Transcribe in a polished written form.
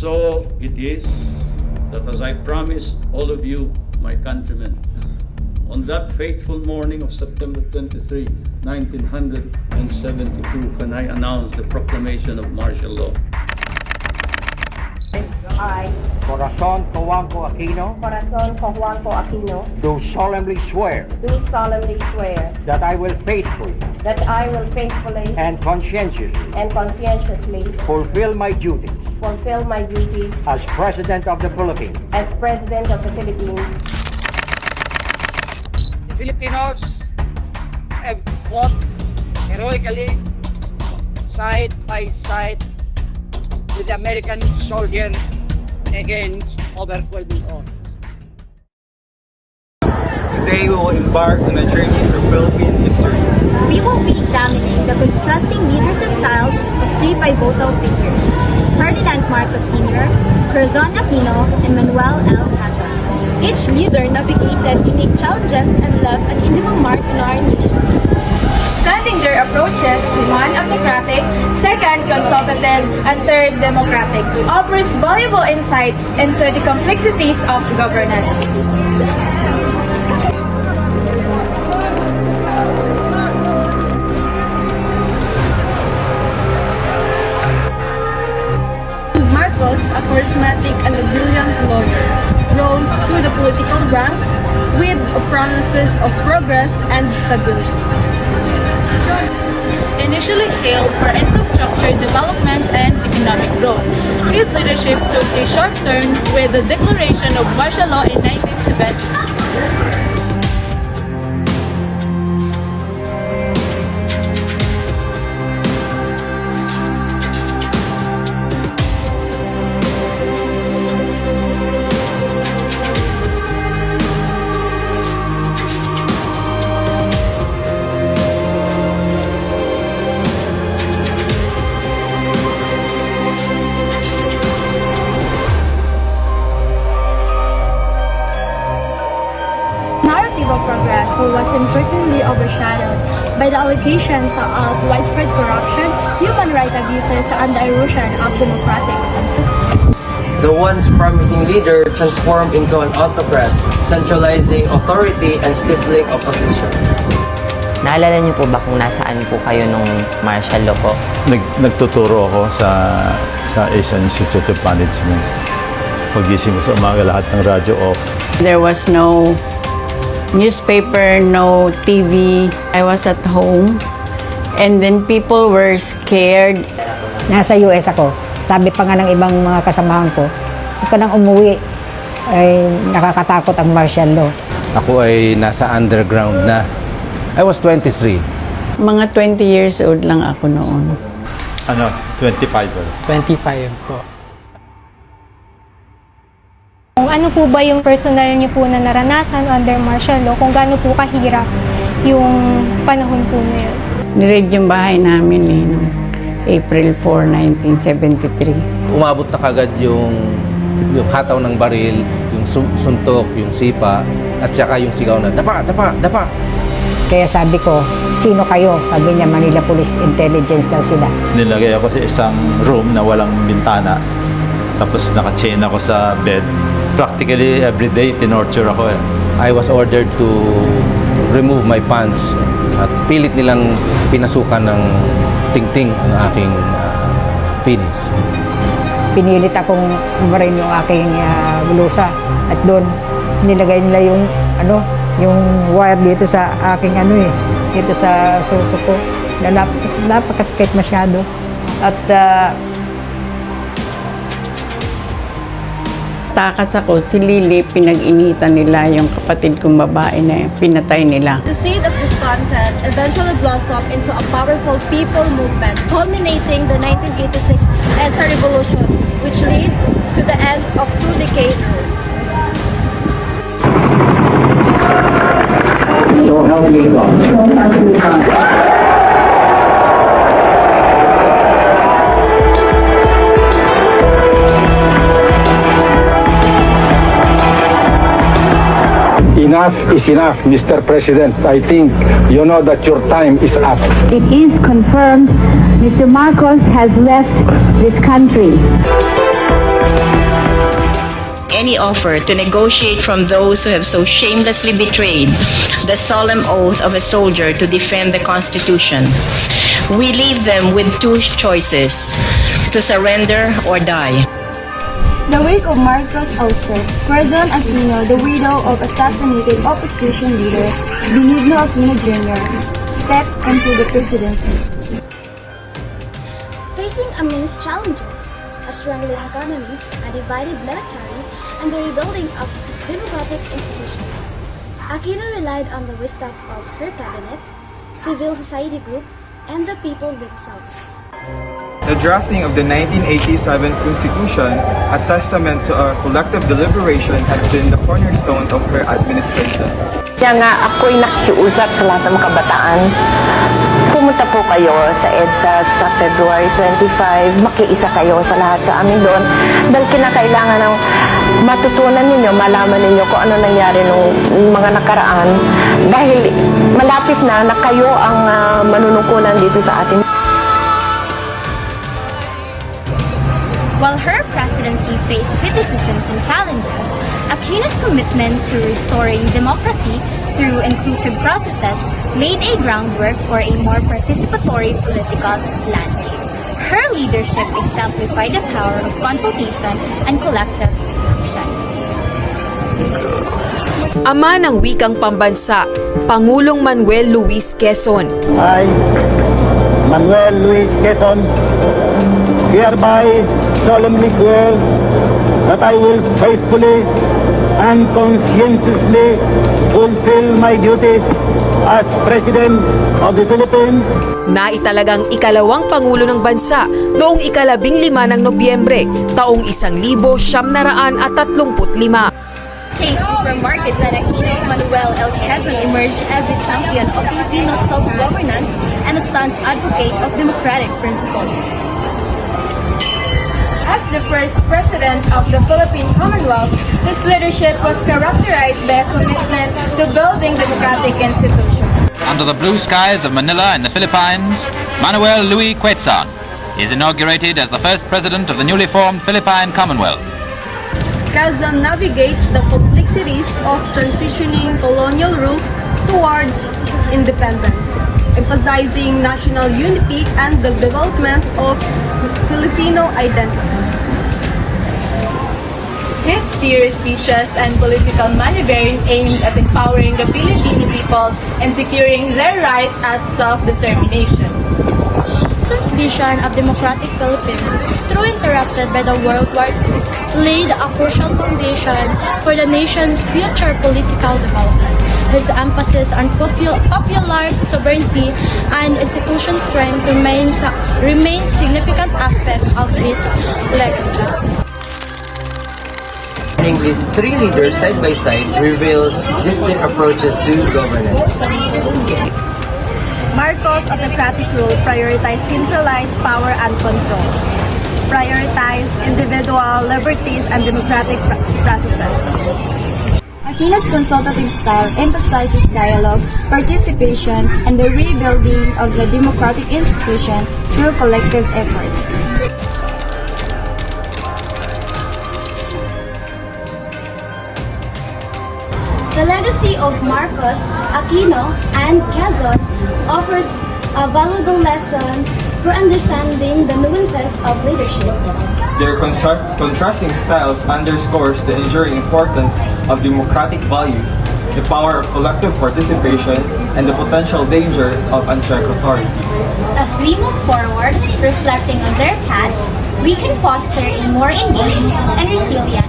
so it is that as I promised all of you, my countrymen, on that fateful morning of September 23, 1972, when I announced the proclamation of martial law. I, Corazon Cojuangco Aquino, Corazon Cojuangco Aquino, do solemnly swear do solemnly swear that I will faithfully that I will faithfully and conscientiously and conscientiously fulfill my duties fulfill my duties as President of the Philippines. as President of the Philippines. The Filipinos have fought heroically side by side with the American soldier against overwhelming odds. Today we will embark on a journey through Philippine history. We will be examining the contrasting leadership styles of three pivotal figures: Ferdinand Marcos Sr., Corazon Aquino, and Manuel L. Quezon. Each leader navigated unique challenges and left an indelible mark in our nation. Studying their approaches, one autocratic, second consultative, and third democratic, offers valuable insights into the complexities of governance. Marcos, a charismatic and a brilliant lawyer, rose through the political ranks with promises of progress and stability. Initially hailed for infrastructure development and economic growth, his leadership took a sharp turn with the declaration of martial law in 1970. Of progress who was increasingly overshadowed by the allegations of widespread corruption, human rights abuses, and the erosion of democratic institutions. The once promising leader transformed into an autocrat, centralizing authority and stifling opposition. Naalala niyo po ba kung nasaan po kayo nung martial law po? Nagtuturo ako sa Asian Institute of Management. Pagising ko sa umaga, lahat ng radyo off. There was no newspaper, no TV. I was at home and then people were scared. Nasa US ako. Sabi pa nga ng ibang mga kasamahan ko, huwag ka nang umuwi. Ay, nakakatakot ang martial law. Ako ay nasa underground na. I was 23. Mga 20 years old lang ako noon. 25 25 po. Kung ano po ba yung personal niyo po na naranasan under martial law, kung gaano po kahirap yung panahon po na yun? Niread yung bahay namin noong April 4, 1973. Umabot na kagad yung hataw ng baril, yung suntok, yung sipa, at saka yung sigaw na, dapa, dapa, dapa. Kaya sabi ko, sino kayo? Sabi niya, Manila Police Intelligence daw sila. Nilagay ako sa isang room na walang bintana. Tapos naka-chain ako sa bed. Practically every day, tinorture ako eh. I was ordered to remove my pants at pilit nilang pinasukan ng tingting ang aking penis. Pinilit akong umarin yung aking blusa. At doon, nilagay nila yung wire dito sa aking dito sa suso ko. Napakasakit masyado. At Takas ako, si Lily, pinag-initan nila yung kapatid kong babae na pinatay nila. The seed of discontent eventually blossomed into a powerful people movement, culminating the 1986 EDSA Revolution, which led to the end of 2 decades. Enough is enough, Mr. President. I think you know that your time is up. It is confirmed Mr. Marcos has left this country. any offer to negotiate from those who have so shamelessly betrayed the solemn oath of a soldier to defend the Constitution. We leave them with two choices: to surrender or die. The wake of Marcos ouster, Quezon Aquino, the widow of assassinated opposition leader Benigno Aquino Jr., stepped into the presidency. Facing immense challenges, a struggling economy, a divided military, and the rebuilding of democratic institutions, Aquino relied on the wisdom of her cabinet, civil society group, and the people themselves. The drafting of the 1987 Constitution, a testament to our collective deliberation, has been the cornerstone of her administration. Kaya nga ako'y nakikiusap sa lahat ng mga kabataan. Pumunta po kayo sa EDSA sa February 25. Makiisa kayo sa lahat sa amin doon. Dahil kinakailangan ng matutunan ninyo, malaman ninyo kung ano nangyari nung mga nakaraan. Dahil malapit na kayo ang manunungkulan dito sa atin. While her presidency faced criticisms and challenges, Aquino's commitment to restoring democracy through inclusive processes laid a groundwork for a more participatory political landscape. Her leadership exemplified the power of consultation and collective action. Ama ng wikang pambansa, Pangulong Manuel Luis Quezon. I, Manuel Luis Quezon, hereby solemnly swear that I will faithfully and conscientiously fulfill my duties as President of the Philippines. Naitalagang ikalawang Pangulo ng Bansa noong ika-15 ng Nobyembre, taong 1935. Case from Marcos and Aquino, Manuel L. Quezon emerged as a champion of Filipino self-governance and a staunch advocate of democratic principles. As the first president of the Philippine Commonwealth, his leadership was characterized by a commitment to building democratic institutions. Under the blue skies of Manila in the Philippines, Manuel Luis Quezon is inaugurated as the first president of the newly formed Philippine Commonwealth. Quezon navigates the complexities of transitioning colonial rules towards independence, emphasizing national unity and the development of Filipino identity. His fierce speeches and political maneuvering aimed at empowering the Filipino people and securing their right at self-determination. Quezon's vision of democratic Philippines, though interrupted by the World War II, laid a crucial foundation for the nation's future political development. His emphasis on popular sovereignty and institution strength remains significant aspect of his legacy. These three leaders side by side reveals distinct approaches to governance. Marcos' autocratic rule prioritized centralized power and control, prioritized individual liberties and democratic processes. Aquino's consultative style emphasizes dialogue, participation, and the rebuilding of the democratic institution through collective effort. The legacy of Marcos, Aquino, and Quezon offers valuable lessons for understanding the nuances of leadership. Their contrasting styles underscores the enduring importance of democratic values, the power of collective participation, and the potential danger of unchecked authority. As we move forward, reflecting on their paths, we can foster a more engaged and resilient